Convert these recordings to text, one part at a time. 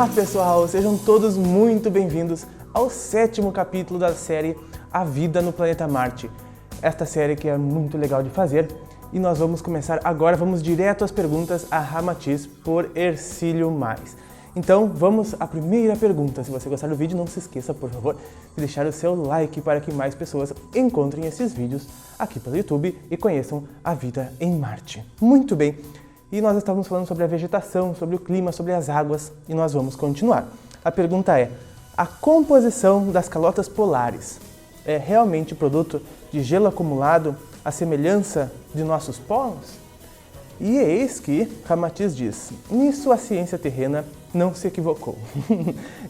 Olá pessoal, sejam todos muito bem-vindos ao 7º capítulo da série A Vida no Planeta Marte. Esta série que é muito legal de fazer e nós vamos começar agora, vamos direto às perguntas a Ramatiz por Hercílio Mais. Então vamos à primeira pergunta. Se você gostar do vídeo, não se esqueça, por favor, de deixar o seu like para que mais pessoas encontrem esses vídeos aqui pelo YouTube e conheçam a vida em Marte. Muito bem! E nós estávamos falando sobre a vegetação, sobre o clima, sobre as águas, e nós vamos continuar. A pergunta é: a composição das calotas polares é realmente produto de gelo acumulado à semelhança de nossos polos? E eis que Ramatiz diz: nisso a ciência terrena não se equivocou.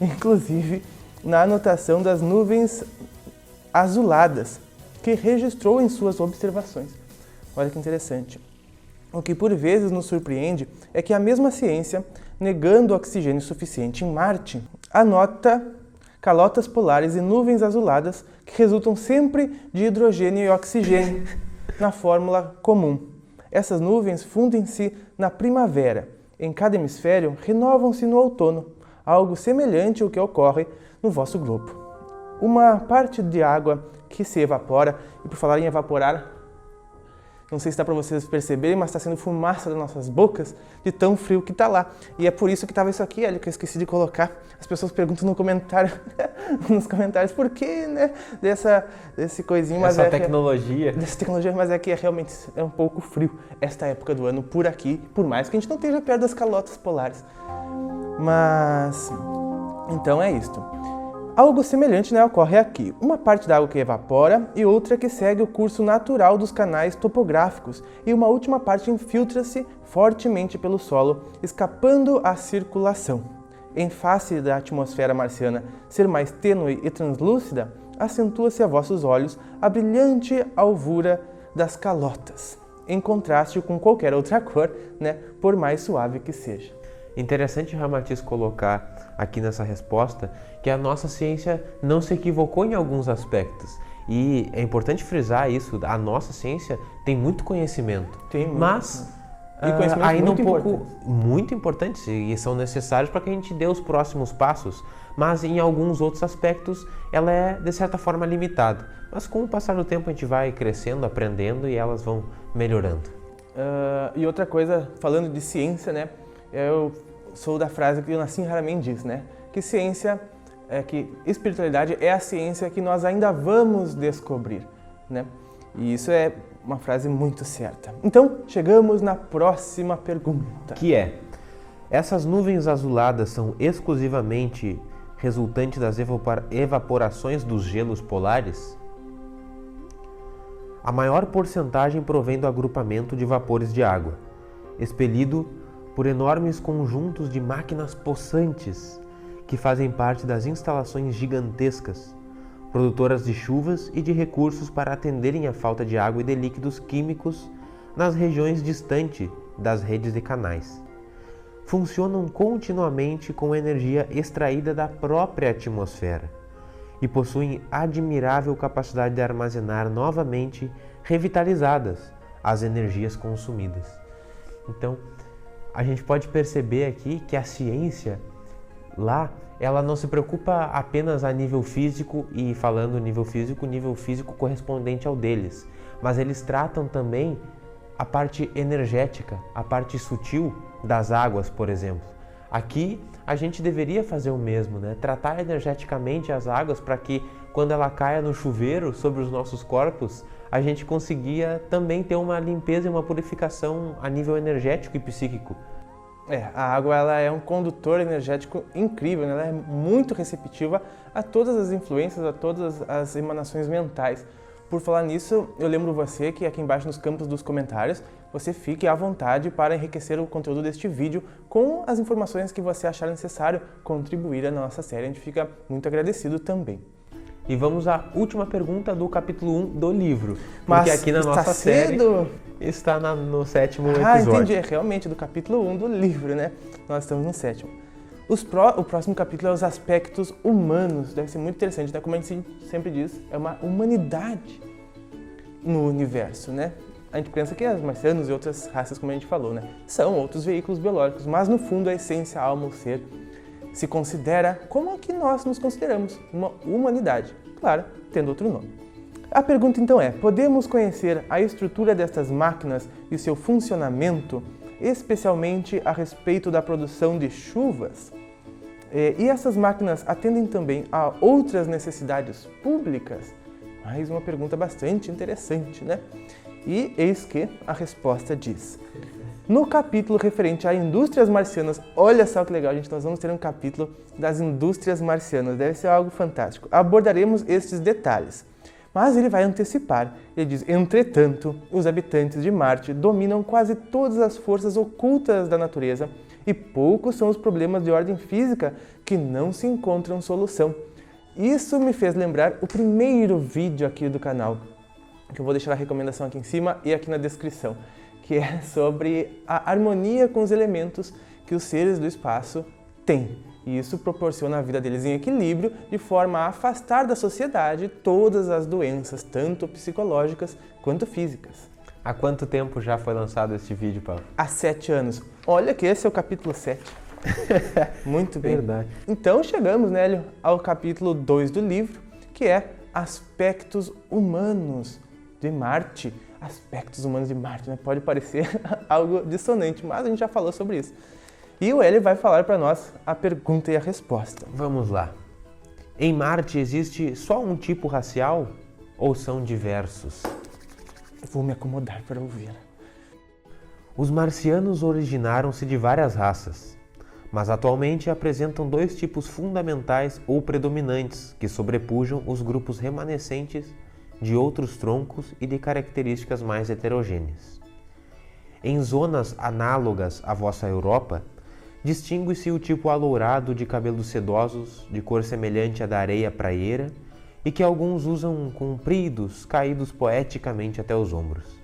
Inclusive na anotação das nuvens azuladas que registrou em suas observações. Olha que interessante. O que por vezes nos surpreende é que a mesma ciência, negando oxigênio suficiente em Marte, anota calotas polares e nuvens azuladas que resultam sempre de hidrogênio e oxigênio na fórmula comum. Essas nuvens fundem-se na primavera. Em cada hemisfério, renovam-se no outono, algo semelhante ao que ocorre no vosso globo. Uma parte de água que se evapora, e por falar em evaporar, não sei se dá para vocês perceberem, mas está sendo fumaça das nossas bocas de tão frio que está lá. E é por isso que estava isso aqui, olha, que eu esqueci de colocar. As pessoas perguntam no comentário, nos comentários, por que, né, desse coisinho. Mas essa tecnologia. Dessa tecnologia, mas é que realmente é um pouco frio esta época do ano por aqui, por mais que a gente não esteja perto das calotas polares. Mas, então é isto. Algo semelhante, né, ocorre aqui. Uma parte da água que evapora e outra que segue o curso natural dos canais topográficos e uma última parte infiltra-se fortemente pelo solo, escapando à circulação. Em face da atmosfera marciana ser mais tênue e translúcida, acentua-se a vossos olhos a brilhante alvura das calotas, em contraste com qualquer outra cor, né, por mais suave que seja. Interessante Ramatiz colocar aqui nessa resposta que a nossa ciência não se equivocou em alguns aspectos. E é importante frisar isso, a nossa ciência tem muito conhecimento. Tem muito, mas e conhecimentos ainda muito um pouco importantes. Muito importantes e são necessários para que a gente dê os próximos passos, mas em alguns outros aspectos ela é de certa forma limitada. Mas com o passar do tempo a gente vai crescendo, aprendendo e elas vão melhorando. E outra coisa, falando de ciência, né? Eu sou da frase que o Nassim Haramein diz, né? Que ciência, que espiritualidade é a ciência que nós ainda vamos descobrir, né? E isso é uma frase muito certa. Então, chegamos na próxima pergunta. Que é: essas nuvens azuladas são exclusivamente resultantes das evaporações dos gelos polares? A maior porcentagem provém do agrupamento de vapores de água, expelido por enormes conjuntos de máquinas possantes que fazem parte das instalações gigantescas, produtoras de chuvas e de recursos para atenderem à falta de água e de líquidos químicos nas regiões distantes das redes de canais. Funcionam continuamente com energia extraída da própria atmosfera e possuem admirável capacidade de armazenar novamente revitalizadas as energias consumidas. Então, a gente pode perceber aqui que a ciência lá, ela não se preocupa apenas a nível físico e falando nível físico correspondente ao deles, mas eles tratam também a parte energética, a parte sutil das águas, por exemplo. Aqui a gente deveria fazer o mesmo, né? Tratar energeticamente as águas para que quando ela caia no chuveiro sobre os nossos corpos, a gente conseguia também ter uma limpeza e uma purificação a nível energético e psíquico. A água ela é um condutor energético incrível, né? Ela é muito receptiva a todas as influências, a todas as emanações mentais. Por falar nisso, eu lembro você que aqui embaixo nos campos dos comentários, você fique à vontade para enriquecer o conteúdo deste vídeo com as informações que você achar necessário contribuir à nossa série. A gente fica muito agradecido também. E vamos à última pergunta do capítulo 1 do livro. Mas porque aqui na nossa série está no 7º episódio. Ah, entendi. É realmente do capítulo 1 do livro, né? Nós estamos no 7º. O próximo capítulo é os aspectos humanos. Deve ser muito interessante, né? Como a gente sempre diz, é uma humanidade no universo, né? A gente pensa que os marcianos e outras raças, como a gente falou, né? São outros veículos biológicos, mas no fundo a essência, a alma, o ser se considera como a que nós nos consideramos, uma humanidade, claro, tendo outro nome. A pergunta então é, podemos conhecer a estrutura destas máquinas e seu funcionamento, especialmente a respeito da produção de chuvas? E essas máquinas atendem também a outras necessidades públicas? Mais uma pergunta bastante interessante, né? E eis que a resposta diz. No capítulo referente a indústrias marcianas, olha só que legal, gente, nós vamos ter um capítulo das indústrias marcianas, deve ser algo fantástico. Abordaremos estes detalhes. Mas ele vai antecipar. Ele diz, entretanto, os habitantes de Marte dominam quase todas as forças ocultas da natureza e poucos são os problemas de ordem física que não se encontram solução. Isso me fez lembrar o primeiro vídeo aqui do canal, que eu vou deixar a recomendação aqui em cima e aqui na descrição, que é sobre a harmonia com os elementos que os seres do espaço têm. E isso proporciona a vida deles em equilíbrio, de forma a afastar da sociedade todas as doenças, tanto psicológicas quanto físicas. Há quanto tempo já foi lançado este vídeo, Paulo? Há 7 anos. Olha que esse é o capítulo 7. Muito bem. Verdade. Então chegamos, né, Hélio, ao capítulo 2 do livro, que é Aspectos Humanos de Marte. Aspectos humanos de Marte, né? Pode parecer algo dissonante, mas a gente já falou sobre isso. E o Hélio vai falar para nós a pergunta e a resposta. Vamos lá. Em Marte existe só um tipo racial ou são diversos? Vou me acomodar para ouvir. Os marcianos originaram-se de várias raças, mas atualmente apresentam 2 tipos fundamentais ou predominantes que sobrepujam os grupos remanescentes de outros troncos e de características mais heterogêneas. Em zonas análogas à vossa Europa, distingue-se o tipo alourado de cabelos sedosos, de cor semelhante à da areia praieira e que alguns usam compridos, caídos poeticamente até os ombros.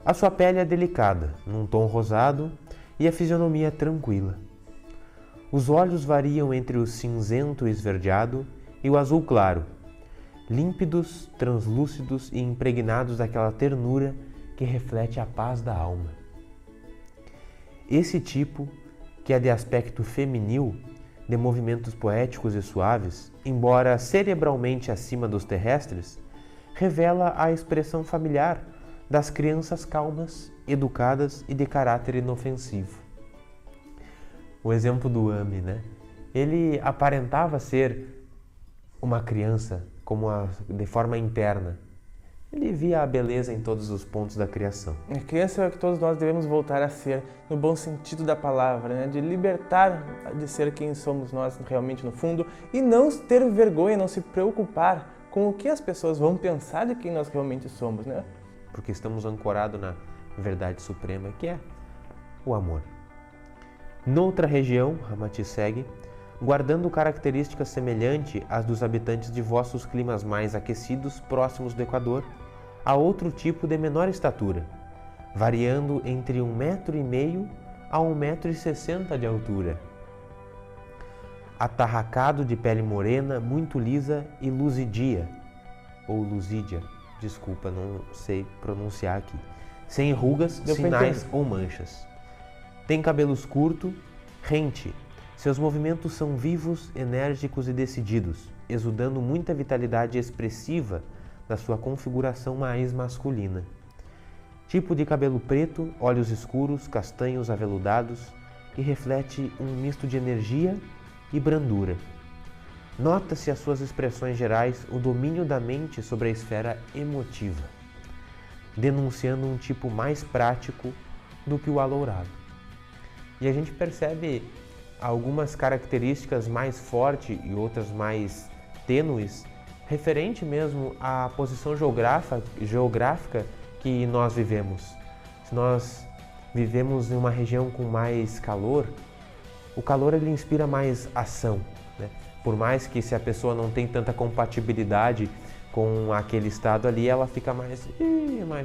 A sua pele é delicada, num tom rosado, e a fisionomia tranquila. Os olhos variam entre o cinzento esverdeado e o azul claro, límpidos, translúcidos e impregnados daquela ternura que reflete a paz da alma. Esse tipo, que é de aspecto feminil, de movimentos poéticos e suaves, embora cerebralmente acima dos terrestres, revela a expressão familiar das crianças calmas, educadas e de caráter inofensivo. O exemplo do Ame, né? Ele aparentava ser uma criança de forma interna. Ele via a beleza em todos os pontos da criação. A criança é o que todos nós devemos voltar a ser, no bom sentido da palavra, né? De libertar de ser quem somos nós realmente no fundo e não ter vergonha, não se preocupar com o que as pessoas vão pensar de quem nós realmente somos, né? Porque estamos ancorados na verdade suprema, que é o amor. Noutra região, Ramati segue, guardando características semelhantes às dos habitantes de vossos climas mais aquecidos próximos do Equador, há outro tipo de menor estatura, variando entre 1,5 m a 1,60 m de altura. Atarracado de pele morena, muito lisa e luzidia, ou luzídia, desculpa, não sei pronunciar aqui, sem rugas, sinais ou manchas. Tem cabelos curtos, rente. Seus movimentos são vivos, enérgicos e decididos, exudando muita vitalidade expressiva da sua configuração mais masculina. Tipo de cabelo preto, olhos escuros, castanhos aveludados, que reflete um misto de energia e brandura. Nota-se às suas expressões gerais o domínio da mente sobre a esfera emotiva, denunciando um tipo mais prático do que o alourado. E a gente percebe algumas características mais fortes e outras mais tênues, referente mesmo à posição geográfica que nós vivemos. Se nós vivemos em uma região com mais calor, o calor ele inspira mais ação, né? Por mais que se a pessoa não tem tanta compatibilidade com aquele estado ali, ela fica mais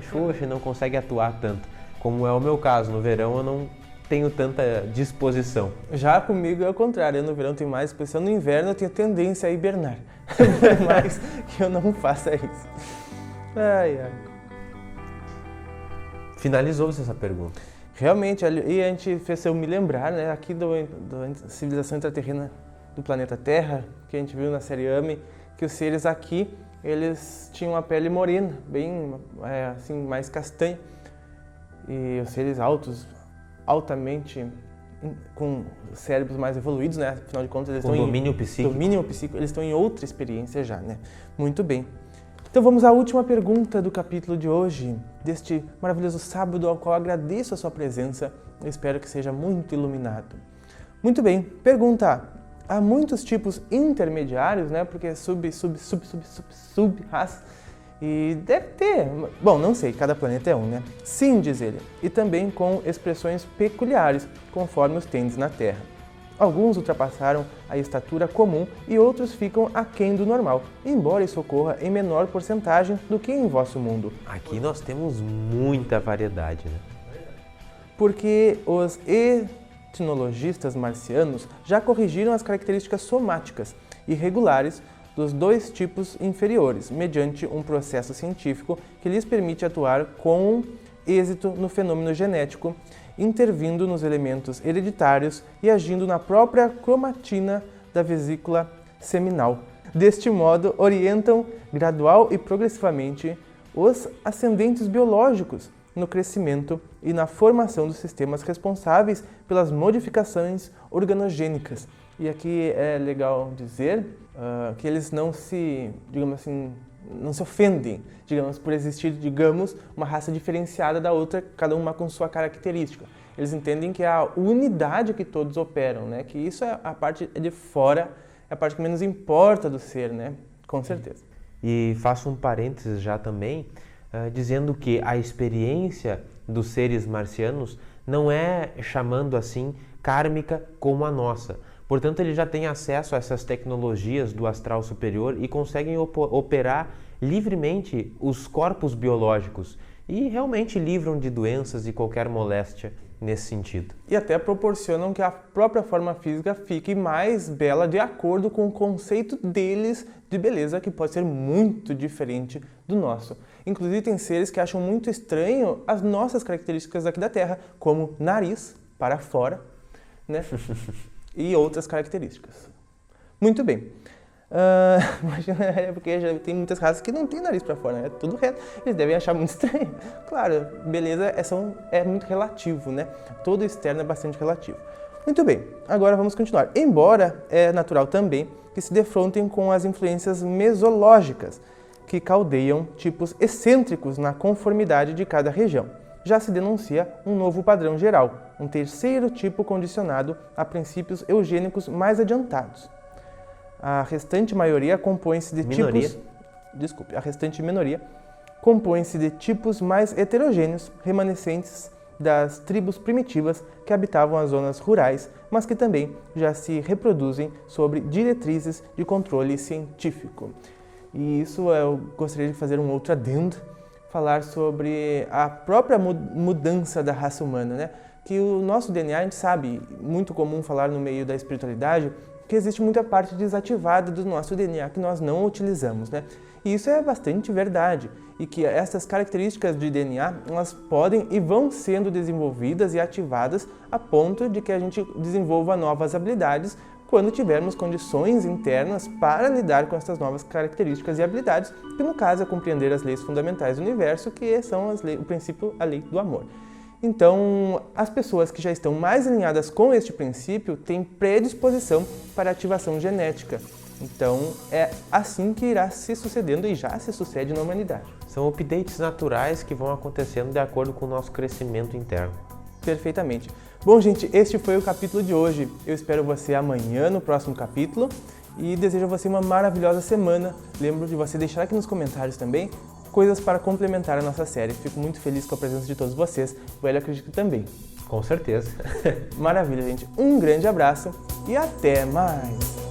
xoxa e não consegue atuar tanto. Como é o meu caso, no verão eu não tenho tanta disposição. Já comigo é o contrário, eu no verão tenho mais disposição, no inverno eu tenho tendência a hibernar, por mais que eu não faça isso. Ai, ai. Finalizou-se essa pergunta? Realmente, e a gente fez eu me lembrar, né, aqui da civilização intraterrena do planeta Terra, que a gente viu na série AME, que os seres aqui, eles tinham a pele morena, bem, assim, mais castanha. E os seres altamente, com cérebros mais evoluídos, né, afinal de contas, eles estão domínio psíquico. Domínio psíquico, eles estão em outra experiência já, né. Muito bem. Então vamos à última pergunta do capítulo de hoje, deste maravilhoso sábado ao qual agradeço a sua presença e espero que seja muito iluminado. Muito bem, pergunta: há muitos tipos intermediários, né? Porque é sub-raça, e deve ter, bom, não sei, cada planeta é um, né? Sim, diz ele, e também com expressões peculiares, conforme os tendes na Terra. Alguns ultrapassaram a estatura comum e outros ficam aquém do normal, embora isso ocorra em menor porcentagem do que em vosso mundo. Aqui nós temos muita variedade, né? Porque os etnologistas marcianos já corrigiram as características somáticas e regulares dos dois tipos inferiores, mediante um processo científico que lhes permite atuar com êxito no fenômeno genético, intervindo nos elementos hereditários e agindo na própria cromatina da vesícula seminal. Deste modo, orientam gradual e progressivamente os ascendentes biológicos no crescimento e na formação dos sistemas responsáveis pelas modificações organogênicas. E aqui é legal dizer que eles não se, digamos assim, não se ofendem, digamos, por existir, digamos, uma raça diferenciada da outra, cada uma com sua característica. Eles entendem que é a unidade que todos operam, né? Que isso é a parte de fora, é a parte que menos importa do ser, né? Com certeza. E faço um parênteses já também, dizendo que a experiência dos seres marcianos não é, chamando assim, kármica como a nossa. Portanto, eles já têm acesso a essas tecnologias do astral superior e conseguem operar livremente os corpos biológicos e realmente livram de doenças e qualquer moléstia nesse sentido. E até proporcionam que a própria forma física fique mais bela de acordo com o conceito deles de beleza, que pode ser muito diferente do nosso. Inclusive, tem seres que acham muito estranho as nossas características aqui da Terra, como nariz para fora, né? E outras características. Muito bem. Imagina, porque já tem muitas raças que não tem nariz para fora, né? É tudo reto. Eles devem achar muito estranho. Claro, beleza é muito relativo, né? Todo externo é bastante relativo. Muito bem, agora vamos continuar. Embora é natural também que se defrontem com as influências mesológicas, que caldeiam tipos excêntricos na conformidade de cada região. Já se denuncia um novo padrão geral, um terceiro tipo condicionado a princípios eugênicos mais adiantados. A restante minoria compõe-se de tipos mais heterogêneos, remanescentes das tribos primitivas que habitavam as zonas rurais, mas que também já se reproduzem sobre diretrizes de controle científico. E isso eu gostaria de fazer um outro adendo, falar sobre a própria mudança da raça humana, né? Que o nosso DNA, a gente sabe, muito comum falar no meio da espiritualidade, que existe muita parte desativada do nosso DNA que nós não utilizamos, né? E isso é bastante verdade, e que essas características de DNA, elas podem e vão sendo desenvolvidas e ativadas a ponto de que a gente desenvolva novas habilidades quando tivermos condições internas para lidar com essas novas características e habilidades, que no caso é compreender as leis fundamentais do universo, que são o princípio, a lei do amor. Então, as pessoas que já estão mais alinhadas com este princípio têm predisposição para ativação genética. Então, é assim que irá se sucedendo e já se sucede na humanidade. São updates naturais que vão acontecendo de acordo com o nosso crescimento interno. Perfeitamente. Bom, gente, este foi o capítulo de hoje. Eu espero você amanhã no próximo capítulo e desejo a você uma maravilhosa semana. Lembro de você deixar aqui nos comentários também coisas para complementar a nossa série. Fico muito feliz com a presença de todos vocês. O Hélio acredito também. Com certeza. Maravilha, gente. Um grande abraço e até mais!